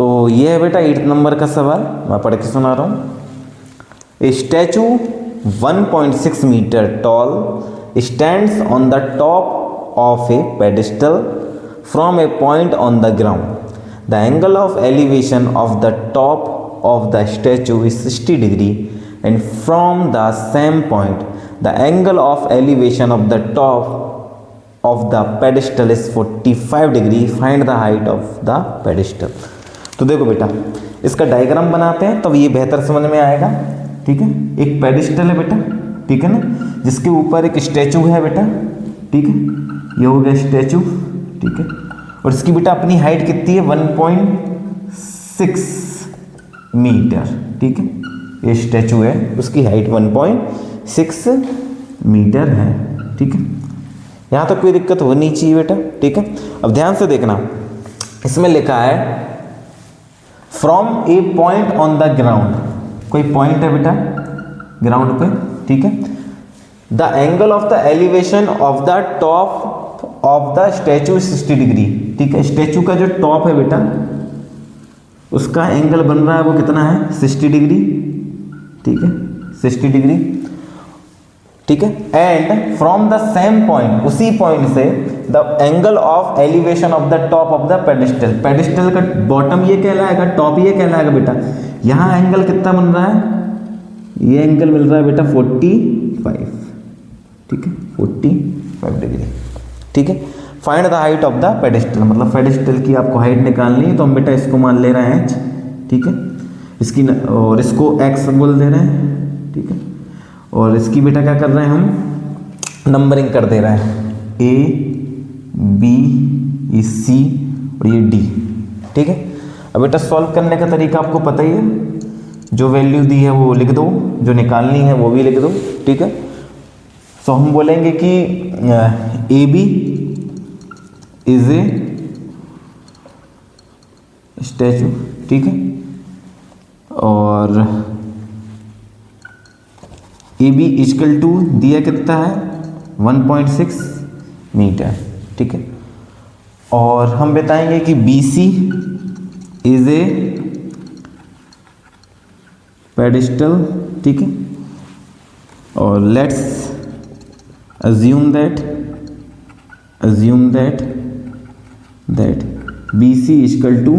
तो ये है बेटा 8 नंबर का सवाल, मैं पढ़ के सुना रहा हूँ। A statue 1.6 metre tall stands on the top of a pedestal from a point on the ground. The angle of elevation of the top of the statue is 60 degree and from the same point the angle of elevation of the top of the pedestal is 45 degree. Find the height of the pedestal. तो देखो बेटा, इसका diagram बनाते हैं तब ये बेहतर समझ में आएगा। ठीक है, एक पेडिस्टल है बेटा, ठीक है ना, जिसके ऊपर एक स्टैचू है बेटा। ठीक है, ये हो गया स्टैचू। ठीक है, और इसकी बेटा अपनी हाइट कितनी है 1.6 मीटर। ठीक है, ये स्टैचू है, उसकी हाइट 1.6 मीटर है। ठीक है, यहाँ तक कोई दिक्कत होनी चाहिए बेटा। ठीक है, अब ध्यान से देखना, इसमें लिखा है from a point on the ground. कोई पॉइंट है बेटा ग्राउंड पे। ठीक है, the angle of the elevation of the top of the statue 60 degree. ठीक है, स्टैचू का जो टॉप है बेटा उसका एंगल बन रहा है वो कितना है 60 डिग्री। ठीक है, 60 डिग्री। ठीक है, and from the same point, उसी पॉइंट से the angle of elevation of the top of the pedestal. Pedestal का बॉटम ये कहलाएगा, टॉप ये कहलाएगा बेटा। यहाँ एंगल कितना बन रहा है, ये एंगल मिल रहा है बेटा 45। ठीक है, 45 डिग्री। ठीक है, find the height of the pedestal, मतलब पेडिस्टल की आपको हाइट निकालनी है। तो हम बेटा इसको मान ले रहे हैं h। ठीक है, इसकी और इसको x बोल दे रहे हैं। ठीक है, और इसकी बेटा क्या कर रहे हैं हम, नंबरिंग कर दे रहे हैं A B ये C और ये D। ठीक है, अब बेटा सॉल्व करने का तरीका आपको पता ही है, जो वैल्यू दी है वो लिख दो, जो निकालनी है वो भी लिख दो। ठीक है, सो हम बोलेंगे कि AB इज ए स्टैचू। ठीक है, और ए बी इजकल टू दिया कितना है 1.6 मीटर। ठीक है, और हम बताएंगे कि B C is a pedestal. ठीक है, और let's assume that B C is equal to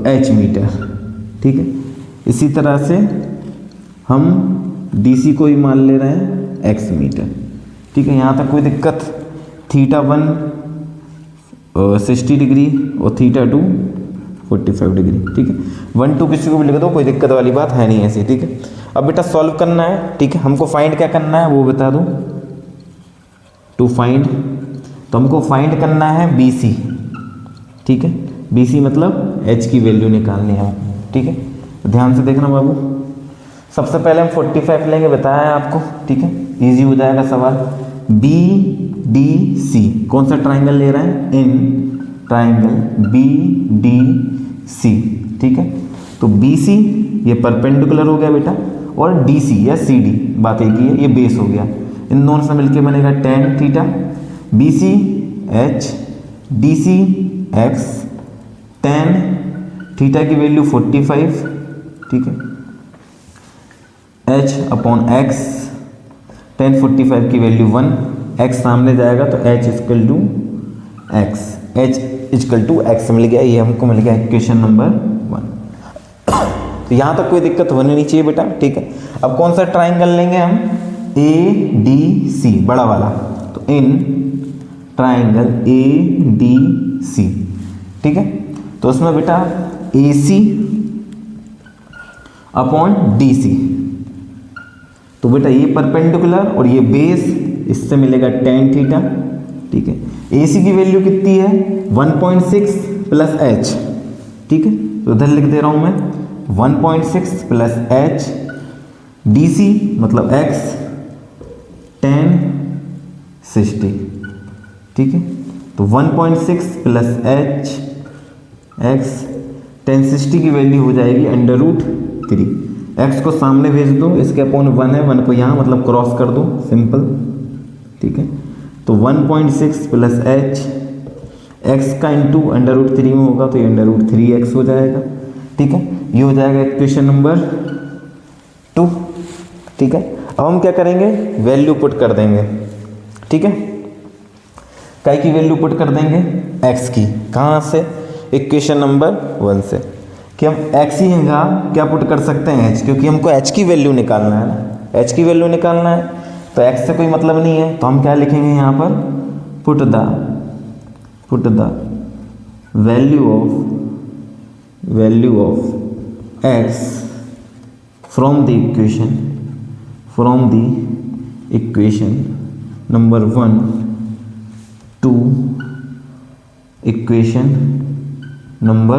h metre. ठीक है, इसी तरह से हम DC को ही मान ले रहे हैं x मीटर। ठीक है, यहाँ तक कोई दिक्कत, θ1 60 डिग्री और θ2 45 डिग्री। ठीक है, 1 2 किसी को भी लिख दो, कोई दिक्कत वाली बात है नहीं ऐसी। ठीक है, अब बेटा सॉल्व करना है। ठीक है, हमको फाइंड क्या करना है वो बता दो। टू फाइंड, तो हमको फाइंड करना है BC। ठीक है, BC मतलब h की वैल्यू निकालनी है। ठीक है, ध्यान से देखना बाबू, सबसे पहले हम 45 लेंगे, बताया है आपको। ठीक है, इजी हो जाएगा सवाल। BDC कौन सा ट्राइंगल ले रहे हैं, इन ट्राइंगल BDC। ठीक है, तो BC ये परपेंडिकुलर हो गया बेटा, और DC या CD बात एक ही है, ये बेस हो गया। इन दोनों से मिलके बनेगा tan theta. BC H, DC X, tan theta की वैल्यू 45। ठीक है, h अपॉन x, tan 45 की वैल्यू 1, x सामने जाएगा तो h is equal to x, h is equal to x मिल गया। ये हमको मिल गया इक्वेशन नंबर 1। तो यहाँ तक कोई दिक्कत होनी नहीं चाहिए बेटा। ठीक है, अब कौन सा ट्राइंगल लेंगे हम, ADC बड़ा वाला, तो इन ट्राइंगल ADC। ठीक है, तो उसमें बेटा AC अपॉन DC, तो बेटा ये परपेंडिकुलर और ये बेस, इससे मिलेगा tan थीटा। ठीक है, AC की वैल्यू कितनी है 1.6 प्लस h। ठीक है, तो इधर लिख दे रहा हूं मैं 1.6 प्लस h, DC मतलब x tan 60। ठीक है, तो 1.6 प्लस h x tan 60 की वैल्यू हो जाएगी √3। x को सामने भेज दो, इसके अपॉन 1 है, 1 को यहाँ मतलब क्रॉस कर दो, सिंपल। ठीक है, तो 1.6 प्लस h x का इंटू √3 में होगा तो ये √3x हो जाएगा, ठीक है। ये हो जाएगा इक्वेशन नंबर 2, ठीक है। अब हम क्या करेंगे, वैल्यू पुट कर देंगे, ठीक है। काय की वैल्यू पुट कर देंगे, x की। कहाँ से, इक्वेशन नंबर 1 से, कि हम x ही है क्या पुट कर सकते हैं h, क्योंकि हमको h की वैल्यू निकालना है ना, h की वैल्यू निकालना है तो x से कोई मतलब नहीं है, तो हम क्या लिखेंगे यहाँ पर, put the value of x from the equation number 1 to equation number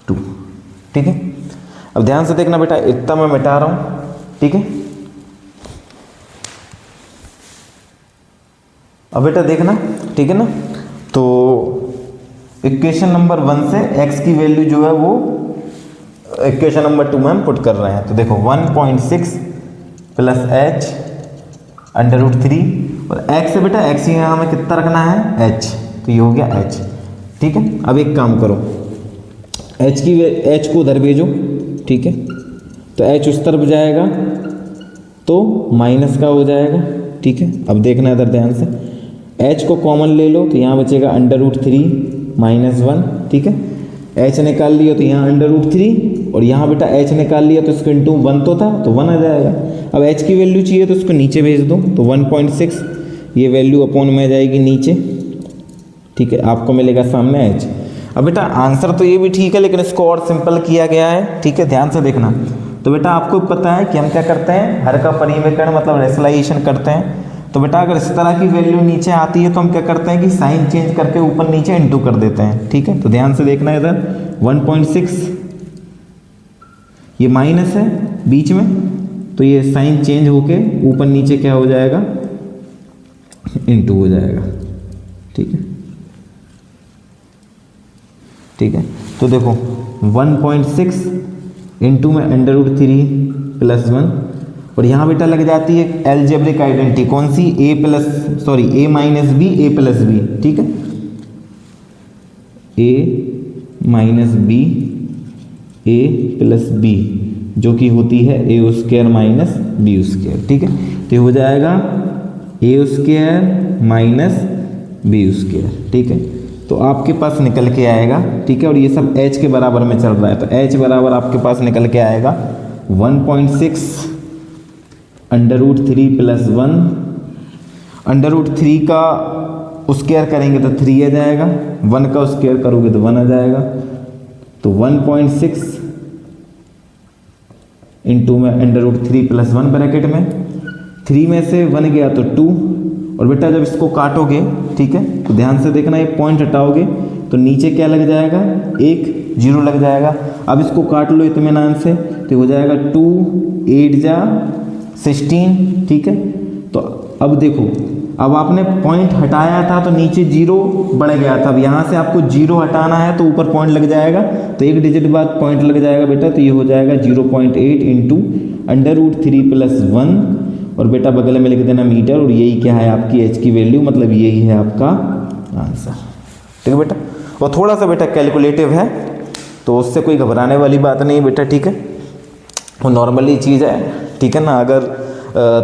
2, ठीक है। अब ध्यान से देखना बेटा, इतना मैं मिटा रहा हूं, ठीक है। अब बेटा देखना, ठीक है ना, तो इक्वेशन नंबर 1 से x की वैल्यू जो है वो इक्वेशन नंबर 2 में हम पुट कर रहे हैं। तो देखो 1.6 प्लस h √3 और x से बेटा x यहाँ हमें कितना रखना है, h, तो ये हो गया h, ठीक है। अब एक काम करो, h को उधर भेजो, ठीक है, तो h उस तरफ जाएगा तो माइनस का हो जाएगा, ठीक है। अब देखना इधर ध्यान से, h को कॉमन ले लो तो यहाँ बचेगा √3 -1, ठीक है। h निकाल लिया तो यहाँ √3 और यहाँ बेटा h निकाल लिया तो इसको इंटू 1 तो था तो 1 आ जाएगा। अब h की वैल्यू चाहिए तो उसको नीचे भेज दो, तो 1.6 ये वैल्यू अपॉन में आ जाएगी नीचे, ठीक है, आपको मिलेगा सामने h। अब बेटा आंसर तो ये भी ठीक है लेकिन इसको और सिंपल किया गया है, ठीक है, ध्यान से देखना। तो बेटा आपको पता है कि हम क्या करते हैं, हर का परिमेकरण मतलब रेशनलाइजेशन करते हैं। तो बेटा अगर इस तरह की वैल्यू नीचे आती है तो हम क्या करते हैं कि साइन चेंज करके ऊपर नीचे इंटू कर देते हैं, ठीक है। तो ध्यान से देखना इधर 1.6 ये माइनस है बीच में, तो ये साइन चेंज होके ऊपर नीचे क्या हो जाएगा, इंटू हो जाएगा, ठीक है, ठीक है। तो देखो 1.6 इंटू में √3 + 1 और यहाँ बेटा लग जाती है एलजेब्रिक आइडेंटिटी, कौन सी, a - b a + b, ठीक है, a - b जो कि होती है a² - b², ठीक है। तो ये हो जाएगा a² - b², ठीक है। तो आपके पास निकल के आएगा, ठीक है, और ये सब h के बराबर में चल रहा है तो h बराबर आपके पास निकल के आएगा 1.6 √3 + 1, √3 का स्क्वायर करेंगे तो 3 आ जाएगा, 1 का स्क्वायर करोगे तो 1 आ जाएगा। तो 1.6 इंटू में √3 + 1 ब्रैकेट में 3 में से 1 गया तो 2, और बेटा जब इसको काटोगे, ठीक है, तो ध्यान से देखना, ये पॉइंट हटाओगे तो नीचे क्या लग जाएगा, 1 0 लग जाएगा। अब इसको काट लो इत्मीनान से तो हो जाएगा 2 8 जा 16, ठीक है। तो अब देखो, अब आपने पॉइंट हटाया था तो नीचे 0 बढ़ गया था, अब यहाँ से आपको 0 हटाना है तो ऊपर पॉइंट लग जाएगा, तो एक डिजिट बाद पॉइंट लग जाएगा बेटा, तो ये हो जाएगा 0.8 इंटू √3 + 1 और बेटा बगल में लिख देना मीटर, और यही क्या है आपकी h की वैल्यू, मतलब यही है आपका आंसर, ठीक है बेटा। और थोड़ा सा बेटा कैलकुलेटिव है तो उससे कोई घबराने वाली बात नहीं बेटा, ठीक है, वो नॉर्मली चीज़ है, ठीक है ना। अगर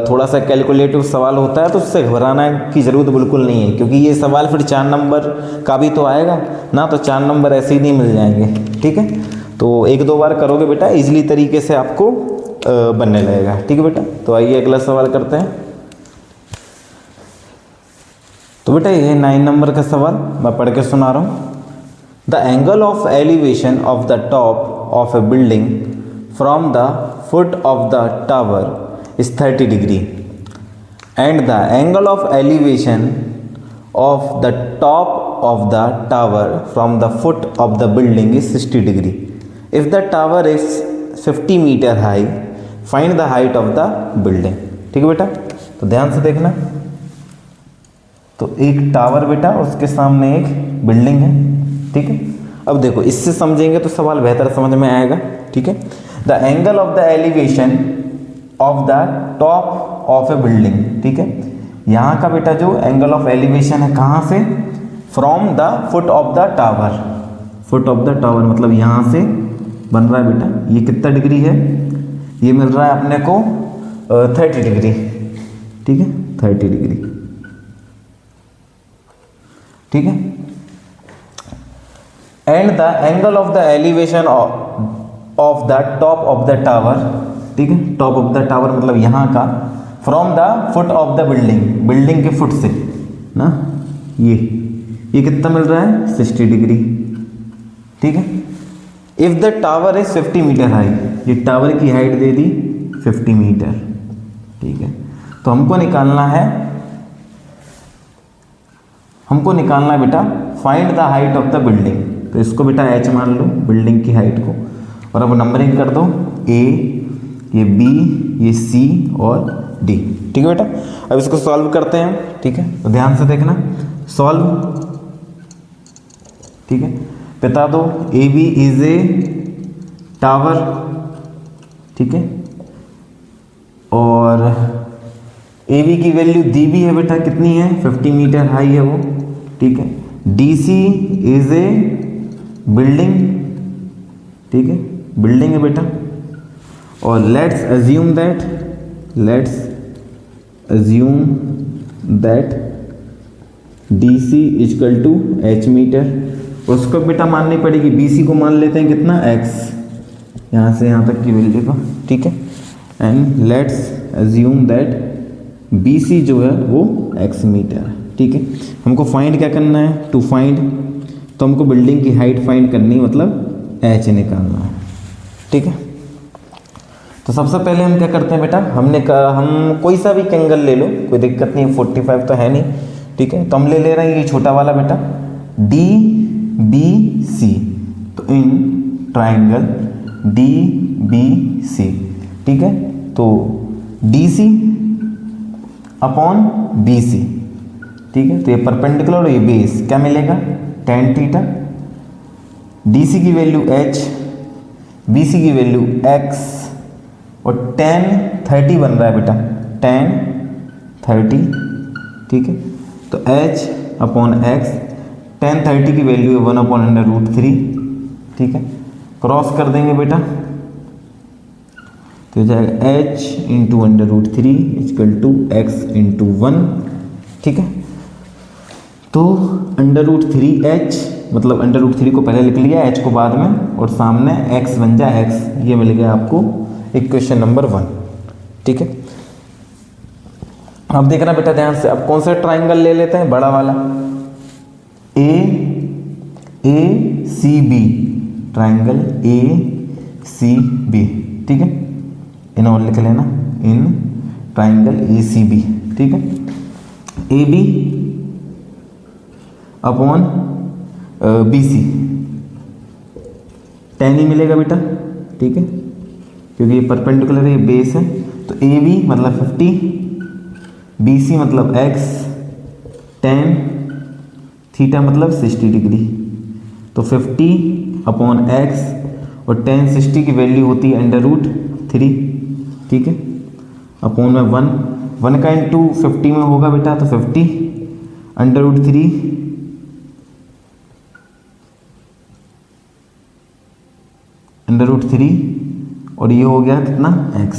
थोड़ा सा कैलकुलेटिव सवाल होता है तो उससे घबराना की ज़रूरत बिल्कुल नहीं है, क्योंकि ये सवाल फिर 4 नंबर का भी तो आएगा ना, तो 4 नंबर ऐसे ही नहीं मिल जाएंगे, ठीक है। तो 1-2 बार करोगे बेटा इजीली तरीके से आपको बनने लगेगा, ठीक है बेटा। तो आइए अगला सवाल करते हैं। तो बेटा ये 9 नंबर का सवाल मैं पढ़ के सुना रहा हूँ। The angle of elevation of the top of A building from the foot of the tower is 30 degree and the angle of elevation of the top of the tower from the foot of the building is 60 degree. If the tower is 50 meter high, find the height of the building. ठीक है बेटा, तो ध्यान से देखना। तो एक tower बेटा, उसके सामने एक बिल्डिंग है, ठीक है। अब देखो इससे समझेंगे तो सवाल बेहतर समझ में आएगा, ठीक है। The angle of the elevation of the top of A building, ठीक है। यहाँ का बेटा जो एंगल ऑफ एलिवेशन है कहाँ से, from the foot of the tower, foot of the tower मतलब यहाँ से बन रहा है बेटा, ये कितना डिग्री है, ये मिल रहा है अपने को 30 डिग्री, ठीक है 30 डिग्री, ठीक है। And the angle of the elevation of the top of the tower, ठीक है, टॉप ऑफ द टावर मतलब यहाँ का, from the foot of the building, building के फुट से ना, ये कितना मिल रहा है 60 डिग्री, ठीक है। If the tower is 50 metre high, ये टावर की हाइट दे दी 50 मीटर, ठीक है। तो हमको निकालना है बेटा find the height of the building, तो इसको बेटा h मान लो बिल्डिंग की हाइट को, और अब नंबरिंग कर दो a, ये b, ये c और d, ठीक है बेटा। अब इसको सॉल्व करते हैं, ठीक है, तो ध्यान से देखना, सॉल्व, ठीक है, बता दो A B is a tower, ठीक है, और ए बी की वैल्यू दी भी है बेटा, कितनी है 50 मीटर हाई है वो, ठीक है। D C is a building, ठीक है, बिल्डिंग है बेटा, और let's assume that D C is equal to h metre, उसको बेटा माननी पड़ेगी, बी सी को मान लेते हैं कितना x, यहाँ से यहाँ तक की वैल्यू को, ठीक है। And let's assume that B C जो है वो x मीटर, ठीक है। हमको फाइंड क्या करना है, टू फाइंड, तो हमको बिल्डिंग की हाइट फाइंड करनी है, मतलब h निकालना है, ठीक है। तो सबसे पहले हम क्या करते हैं बेटा, हम कोई सा भी एंगल ले लो, कोई दिक्कत नहीं, 45 तो है नहीं, ठीक है। तो हम ले रहे हैं ये छोटा वाला बेटा डी बी सी, तो in triangle D B C, ठीक है, तो D C upon B C, ठीक है, तो ये परपेंडिकुलर और ये बेस क्या मिलेगा tan थीटा, डी सी की वैल्यू h, बी सी की वैल्यू x, और tan 30 बन रहा है बेटा, tan 30, ठीक है। तो h अपॉन x, tan 30 की वैल्यू है 1/√3, ठीक है, क्रॉस कर देंगे बेटा, तो हो जाएगा h into √3 equal to x into 1, ठीक है। तो √3h मतलब √3 को पहले लिख लिया, h को बाद में, और सामने x बन जाए x, ये मिल गया आपको इक्वेशन नंबर 1, ठीक है। अब देखना बेटा ध्यान से, अब कौन सा ट्राइंगल ले लेते हैं, बड़ा वाला A C B, triangle A C B, ठीक है, इन और लिख लेना, in triangle A C B, ठीक है। A B upon B C, tan ही मिलेगा बेटा, ठीक है, क्योंकि ये परपेंडिकुलर है, ये बेस है, तो ए बी मतलब 50, बी सी मतलब x, tan थीटा मतलब 60 डिग्री, तो 50 अपॉन x, और tan 60 की वैल्यू होती है √3, ठीक है, अपॉन में 1 का इंटू 50 में होगा बेटा, तो 50 √3 √3, और ये हो गया कितना x,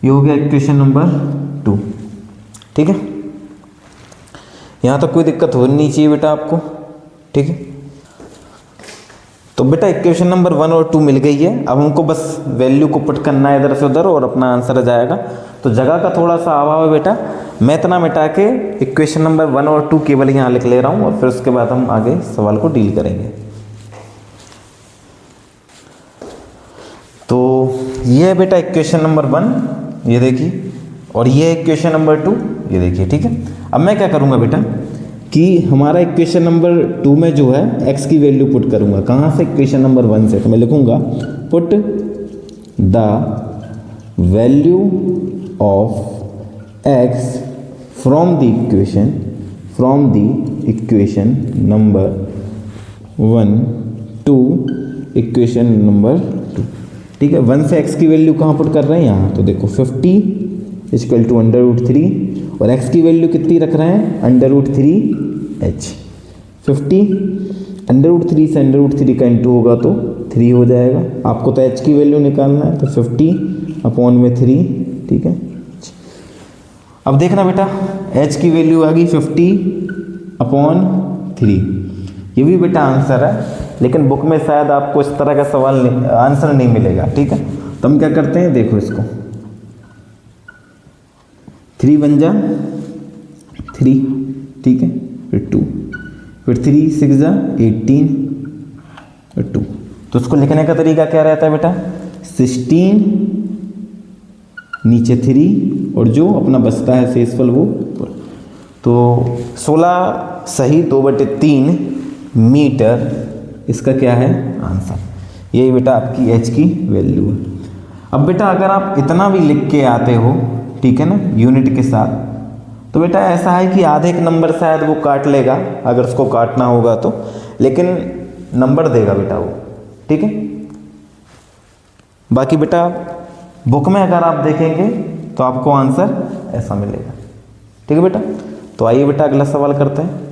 ये हो गया इक्वेशन नंबर 2, ठीक है। यहाँ तक कोई दिक्कत होनी नहीं चाहिए बेटा आपको, ठीक है। तो बेटा इक्वेशन नंबर 1 और 2 मिल गई है, अब हमको बस वैल्यू को पुट करना है इधर से उधर और अपना आंसर आ जाएगा। तो जगह का थोड़ा सा अभाव है बेटा, मैं इतना मिटा के इक्वेशन नंबर 1 और 2 केवल यहाँ लिख ले रहा हूँ, और फिर उसके बाद हम आगे सवाल को डील करेंगे। तो ये है बेटा इक्वेशन नंबर 1, ये देखिए, और ये है इक्वेशन नंबर 2, ये देखिए, ठीक है। अब मैं क्या करूँगा बेटा कि हमारा इक्वेशन नंबर 2 में जो है x की वैल्यू पुट करूँगा, कहाँ से, इक्वेशन नंबर 1 से, तो मैं लिखूँगा put the value of x from the equation number 1 to equation number 2, ठीक है। 1 से x की वैल्यू कहाँ पुट कर रहे हैं, यहाँ, तो देखो 50 इक्वल टू √3, और x की वैल्यू कितनी रख रहे हैं √3h, 50 √3 से √3 का इंटू होगा तो 3 हो जाएगा। आपको तो h की वैल्यू निकालना है, तो 50/3, ठीक है। अब देखना बेटा, h की वैल्यू आ गई 50/3। ये भी बेटा आंसर है, लेकिन बुक में शायद आपको इस तरह का सवाल आंसर नहीं मिलेगा, ठीक है। तो हम क्या करते हैं, देखो इसको 3 बन जा 3, ठीक है, फिर 2, फिर 3 6 जा 18, फिर 2। तो उसको लिखने का तरीका क्या रहता है बेटा, 16 नीचे 3 और जो अपना बचता है शेषफल वो ऊपर। तो 16 सही 2/3 मीटर इसका क्या है आंसर। यही बेटा आपकी h की वैल्यू है। अब बेटा अगर आप इतना भी लिख के आते हो, ठीक है ना, यूनिट के साथ, तो बेटा ऐसा है कि आधे एक नंबर शायद वो काट लेगा अगर उसको काटना होगा तो, लेकिन नंबर देगा बेटा वो, ठीक है। बाकी बेटा बुक में अगर आप देखेंगे तो आपको आंसर ऐसा मिलेगा, ठीक है बेटा। तो आइए बेटा अगला सवाल करते हैं।